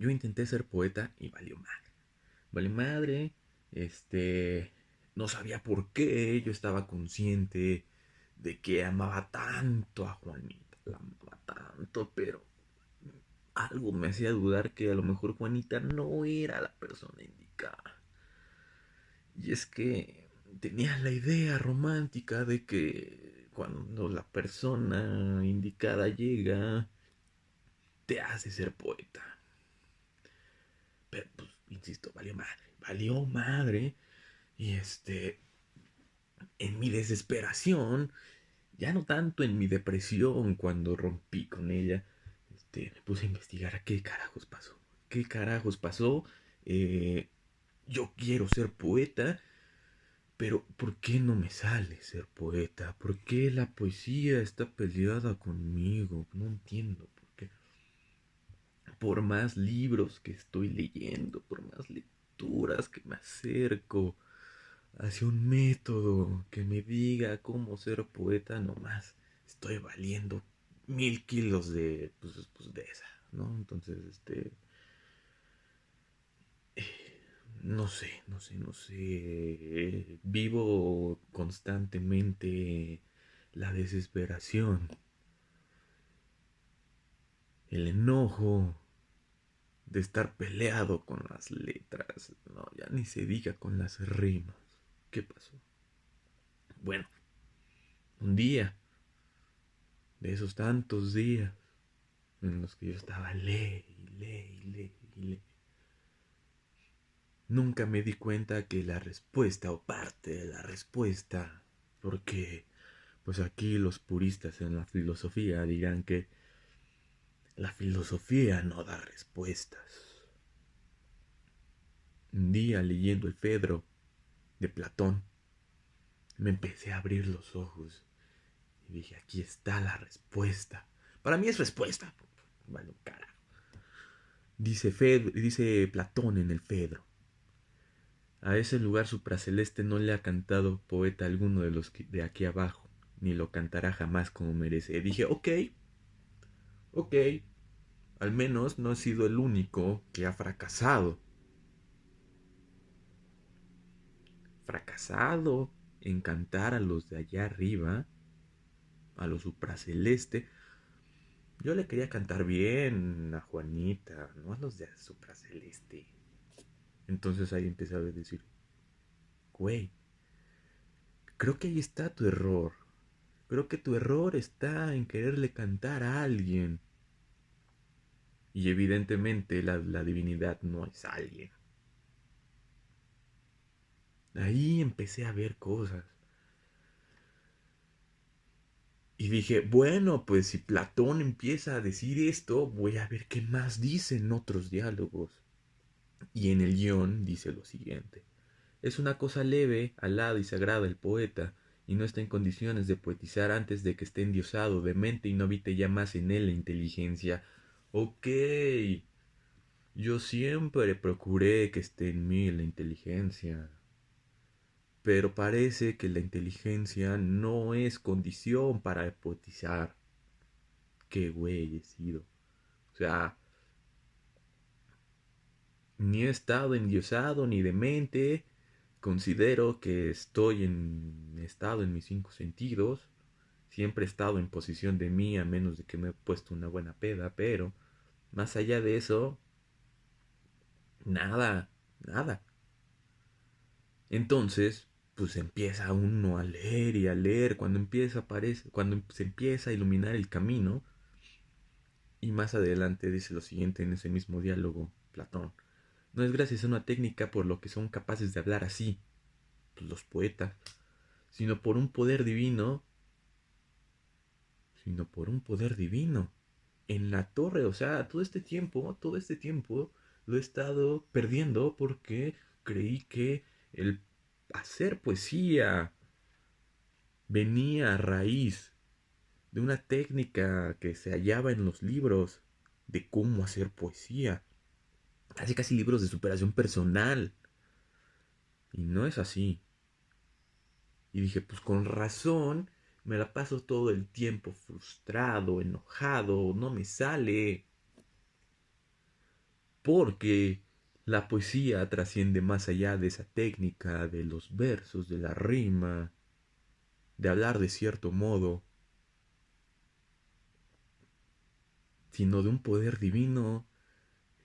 yo intenté ser poeta y valió madre. Valió madre, no sabía por qué. Yo estaba consciente de que amaba tanto a Juanita, la amaba tanto, pero algo me hacía dudar que a lo mejor Juanita no era la persona indicada. Y es que tenía la idea romántica de que cuando la persona indicada llega, te hace ser poeta. Pero pues, insisto, valió madre. Valió madre. Y en mi desesperación, ya no tanto en mi depresión cuando rompí con ella, me puse a investigar a qué carajos pasó. ¿Qué carajos pasó? Eh, yo quiero ser poeta, pero ¿por qué no me sale ser poeta? ¿Por qué la poesía está peleada conmigo? No entiendo por qué. Por más libros que estoy leyendo, por más lecturas que me acerco hacia un método que me diga cómo ser poeta, nomás estoy valiendo 1000 kilos de esa, ¿no? Entonces, no sé. Vivo constantemente la desesperación, el enojo de estar peleado con las letras. No, ya ni se diga con las rimas. ¿Qué pasó? Bueno, un día, de esos tantos días en los que yo estaba lee y lee y lee y lee, nunca me di cuenta que la respuesta o parte de la respuesta, porque pues aquí los puristas en la filosofía dirán que la filosofía no da respuestas. Un día leyendo el Fedro de Platón, me empecé a abrir los ojos y dije, aquí está la respuesta. Para mí es respuesta. Bueno, carajo. Dice Platón en el Fedro. A ese lugar supraceleste no le ha cantado poeta alguno de los de aquí abajo, ni lo cantará jamás como merece. Y dije, ok, al menos no he sido el único que ha fracasado. Fracasado en cantar a los de allá arriba, a los supraceleste. Yo le quería cantar bien a Juanita, no a los de supraceleste. Entonces ahí empecé a decir, güey, creo que ahí está tu error. Creo que tu error está en quererle cantar a alguien. Y evidentemente la divinidad no es alguien. Ahí empecé a ver cosas. Y dije, bueno, pues si Platón empieza a decir esto, voy a ver qué más dicen otros diálogos. Y en el guión dice lo siguiente. Es una cosa leve, alada y sagrada el poeta, y no está en condiciones de poetizar antes de que esté endiosado, demente y no habite ya más en él la inteligencia. Ok, yo siempre procuré que esté en mí la inteligencia, pero parece que la inteligencia no es condición para poetizar. Qué güey he sido. O sea, ni he estado endiosado ni demente. Considero que estoy en estado en mis cinco sentidos. Siempre he estado en posición de mí a menos de que me he puesto una buena peda, pero más allá de eso, nada, nada. Entonces, pues empieza uno a leer y a leer cuando se empieza a iluminar el camino. Y más adelante dice lo siguiente en ese mismo diálogo, Platón. No es gracias a una técnica por lo que son capaces de hablar así, pues, los poetas, sino por un poder divino, sino por un poder divino. En la torre, o sea, todo este tiempo lo he estado perdiendo porque creí que el hacer poesía venía a raíz de una técnica que se hallaba en los libros de cómo hacer poesía. Casi libros de superación personal. Y no es así. Y dije, pues con razón, me la paso todo el tiempo frustrado, enojado, no me sale. porque la poesía trasciende más allá de esa técnica, de los versos, de la rima, de hablar de cierto modo, sino de un poder divino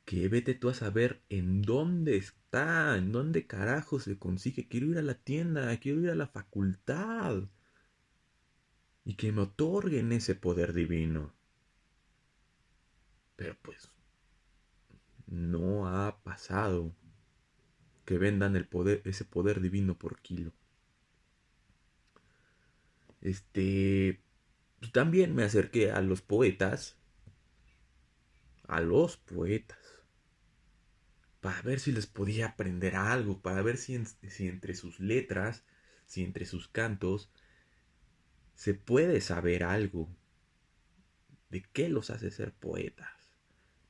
que vete tú a saber en dónde está, en dónde carajo se consigue. Quiero ir a la tienda, quiero ir a la facultad y que me otorguen ese poder divino. Pero pues no ha pasado que vendan el poder, ese poder divino por kilo. Pues también me acerqué a los poetas, para ver si les podía aprender algo, para ver si entre sus letras, si entre sus cantos, se puede saber algo de qué los hace ser poetas.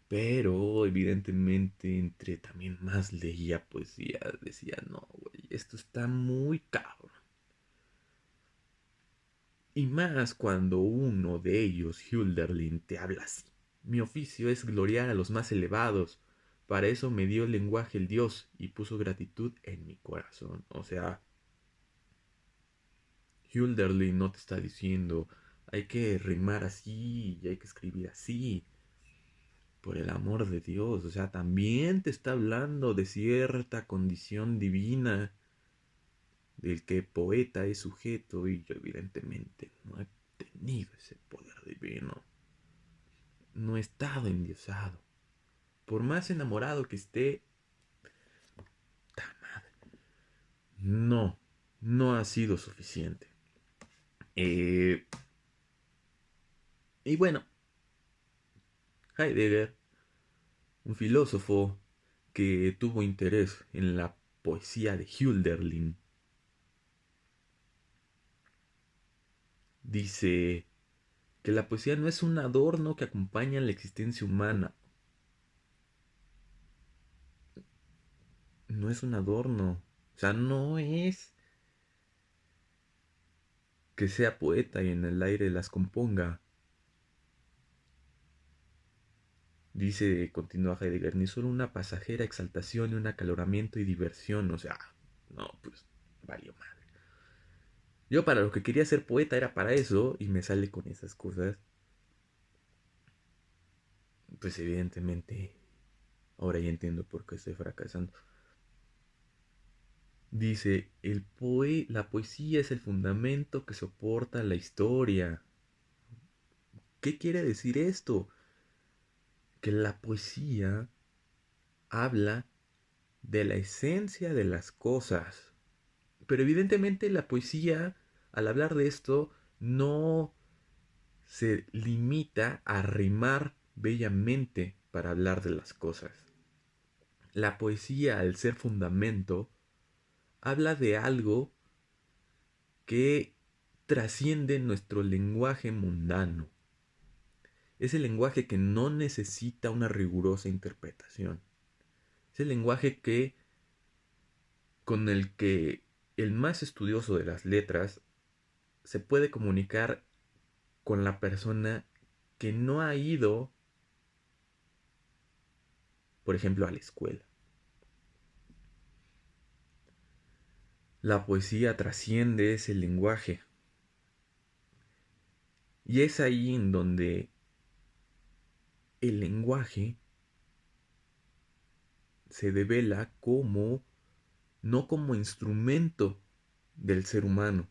Pero evidentemente entre también más leía poesía, decía, no, güey, esto está muy cabrón. Y más cuando uno de ellos, Hölderlin, te habla así. Mi oficio es gloriar a los más elevados. Para eso me dio el lenguaje el Dios y puso gratitud en mi corazón. O sea, Hölderlin no te está diciendo hay que rimar así y hay que escribir así. Por el amor de Dios, o sea, también te está hablando de cierta condición divina del que poeta es sujeto y yo evidentemente no he tenido ese poder divino. No he estado endiosado. Por más enamorado que esté, no, no ha sido suficiente. Eh, y bueno, Heidegger, un filósofo que tuvo interés en la poesía de Hölderlin, dice que la poesía no es un adorno que acompaña la existencia humana. No es un adorno. O sea, no es que sea poeta y en el aire las componga. Dice, continúa Heidegger, ni solo una pasajera exaltación y un acaloramiento y diversión. O sea, no, pues valió madre. Yo para lo que quería ser poeta era para eso y me sale con esas cosas. Pues evidentemente, ahora ya entiendo por qué estoy fracasando. Dice, la poesía es el fundamento que soporta la historia. ¿Qué quiere decir esto? Que la poesía habla de la esencia de las cosas. Pero evidentemente la poesía, al hablar de esto, no se limita a rimar bellamente para hablar de las cosas. La poesía, al ser fundamento, habla de algo que trasciende nuestro lenguaje mundano. Es el lenguaje que no necesita una rigurosa interpretación. Es el lenguaje con el que el más estudioso de las letras se puede comunicar con la persona que no ha ido, por ejemplo, a la escuela. La poesía trasciende ese lenguaje. Y es ahí en donde el lenguaje se devela no como instrumento del ser humano,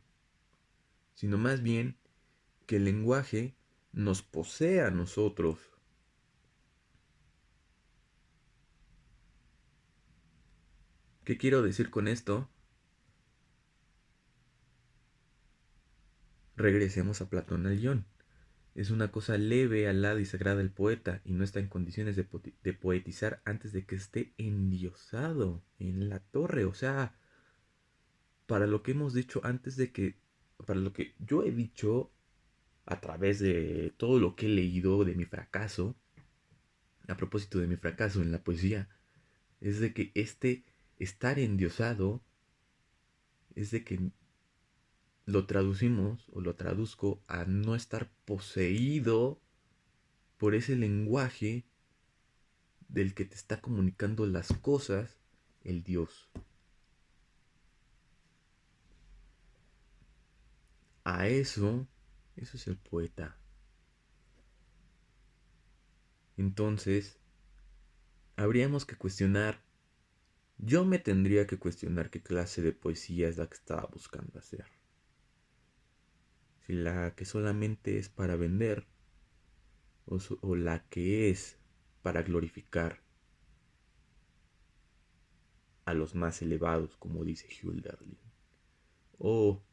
sino más bien que el lenguaje nos posee a nosotros. ¿Qué quiero decir con esto? Regresemos a Platón al guión. Es una cosa leve, alada y sagrada el poeta, y no está en condiciones de poetizar antes de que esté endiosado en la torre. O sea, para lo que hemos dicho para lo que yo he dicho a través de todo lo que he leído de mi fracaso, a propósito de mi fracaso en la poesía, es de que este estar endiosado es de que lo traducimos o lo traduzco a no estar poseído por ese lenguaje del que te está comunicando las cosas, el Dios. A eso es el poeta. Entonces, habríamos que cuestionar, yo me tendría que cuestionar qué clase de poesía es la que estaba buscando hacer. Si la que solamente es para vender o la que es para glorificar a los más elevados, como dice Hölderlin. O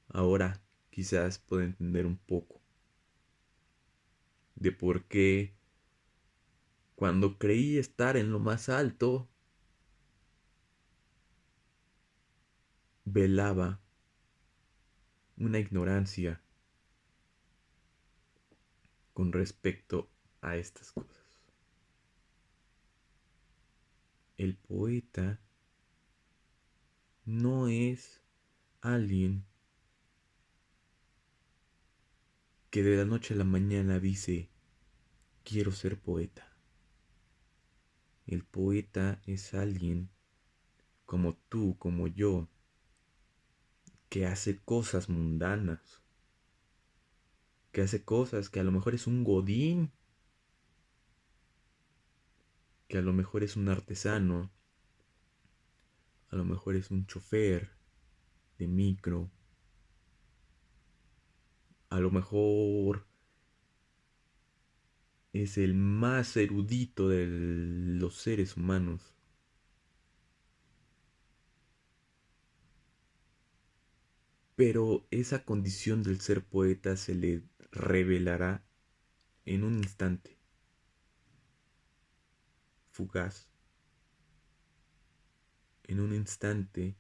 ahora quizás puedo entender un poco de por qué cuando creí estar en lo más alto, velaba una ignorancia con respecto a estas cosas. El poeta no es alguien que de la noche a la mañana dice, quiero ser poeta. El poeta es alguien como tú, como yo, que hace cosas mundanas, que hace cosas que a lo mejor es un godín, que a lo mejor es un artesano, a lo mejor es un chofer de micro, a lo mejor es el más erudito de los seres humanos. Pero esa condición del ser poeta se le revelará en un instante, fugaz, en un instante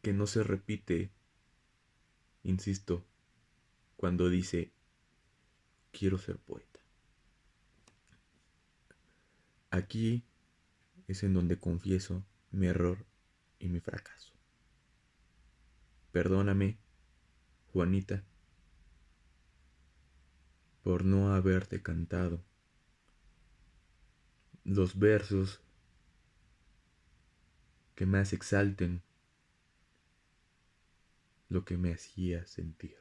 que no se repite, insisto, cuando dice, quiero ser poeta. Aquí es en donde confieso mi error y mi fracaso. Perdóname, Juanita, por no haberte cantado los versos que más exalten lo que me hacía sentir.